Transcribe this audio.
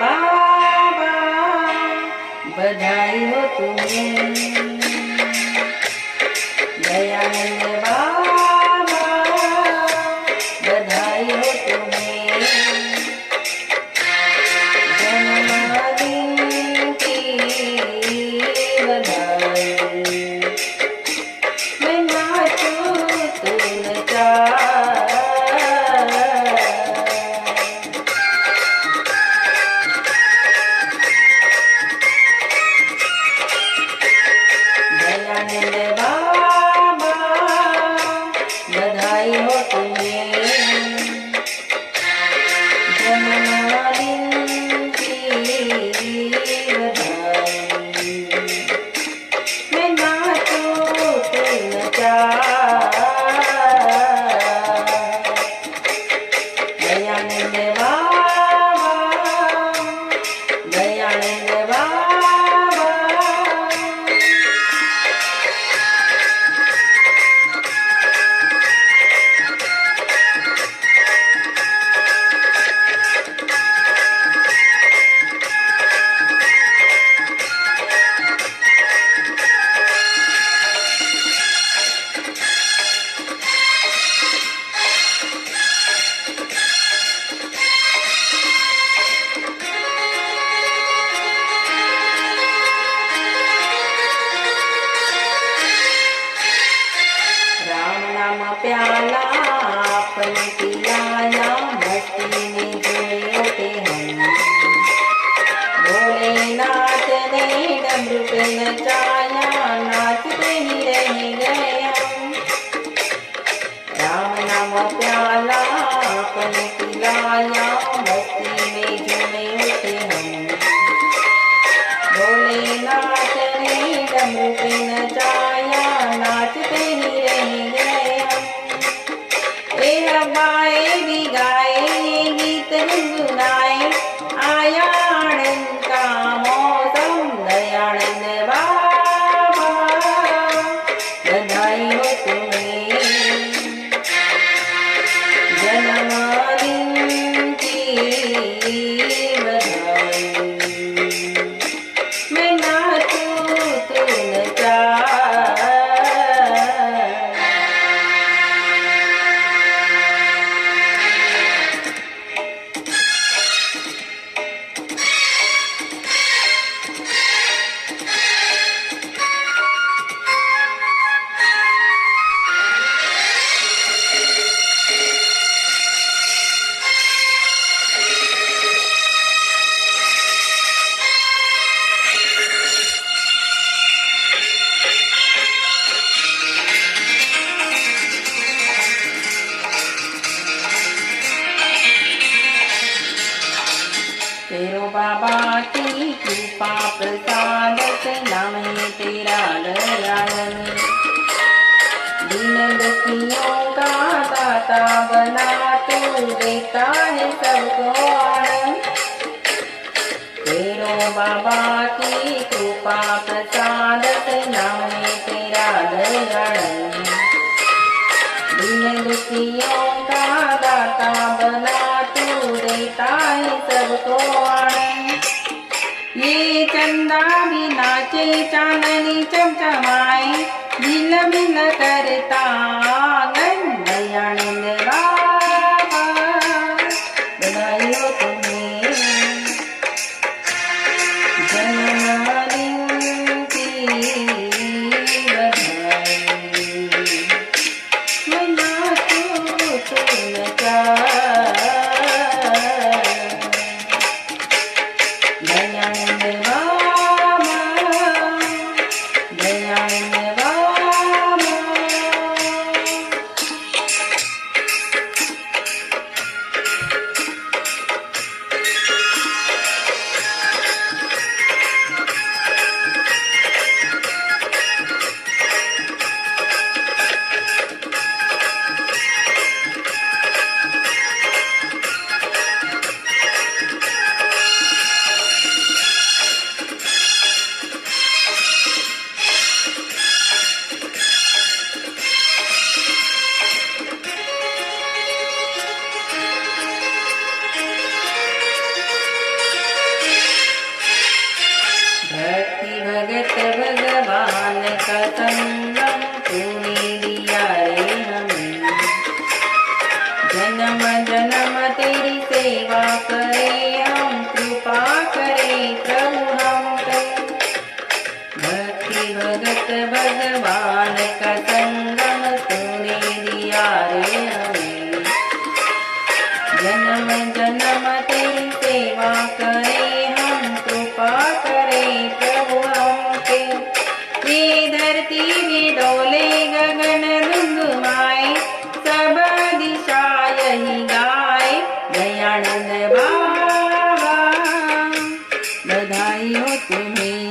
बाबा बधाई हो तुम्हें, दयानंद बाबा बधाई हो तुम्हें, जन्मदिन की बधाई, मैं नाचूं तू नचा। दयानंद बाबा बधाई हो तुम्हें, जन्मदिन की बधाई, मैं नाचूं तू नचा। दयानंद बाबा, दयानंद बाबा। प्याला अपन पिलाया, मस्ती में जोते हम, भोलेनाथ ने डमरू पे नचाया, नाचते ही रह गए हम। राम नाम प्याला अपन पिलाया, मस्ती में जोते हम, भोलेनाथ ने डमरू पे नचाया, नाचते ही रह गए। गाए भी गाए ये गीत गुनगुनाए, आया आनंद का मौसम, दयानंद बाबा बधाई हो तुम्हें, जन्मदिन की बधाई, मैं नाचूं तू नचा। तेरो बाबा की कृपा प्रसाद से नाम है तेरा दयालन, दीन दुखियों का दाता बना तू देता है सबको आनंद। तेरो बाबा की कृपा प्रसाद से नाम है तेरा दयालन, दीन दुखियों का दाता बना तू देता है सबको आनंद। ये चंदा भी नाचे चांदनी चमचमाए, मिल मिल करता आंगन, दयानंद बाबा बधाई हो तुम्हें, जन्मदिन की बधाई, मैं नाचूं तू नचा। दयानंद बाबा, दयानंद बाबा। भगत भगवान का संगम तूने दिया रे हमें। जन्म जन्म तेरी सेवा करे हम, कृपा करे प्रभु हम पे। भक्ति भगत भगवान का संगम तूने दिया रे हमें। जन्म जन्म तेरी सेवा करे हम, कृपा करे प्रभु हम पे। ये धरती भी डोले गगन रुंधमाए, सब दिशा यही गाए दयानंद बाबा। बधाई हो तुम्हें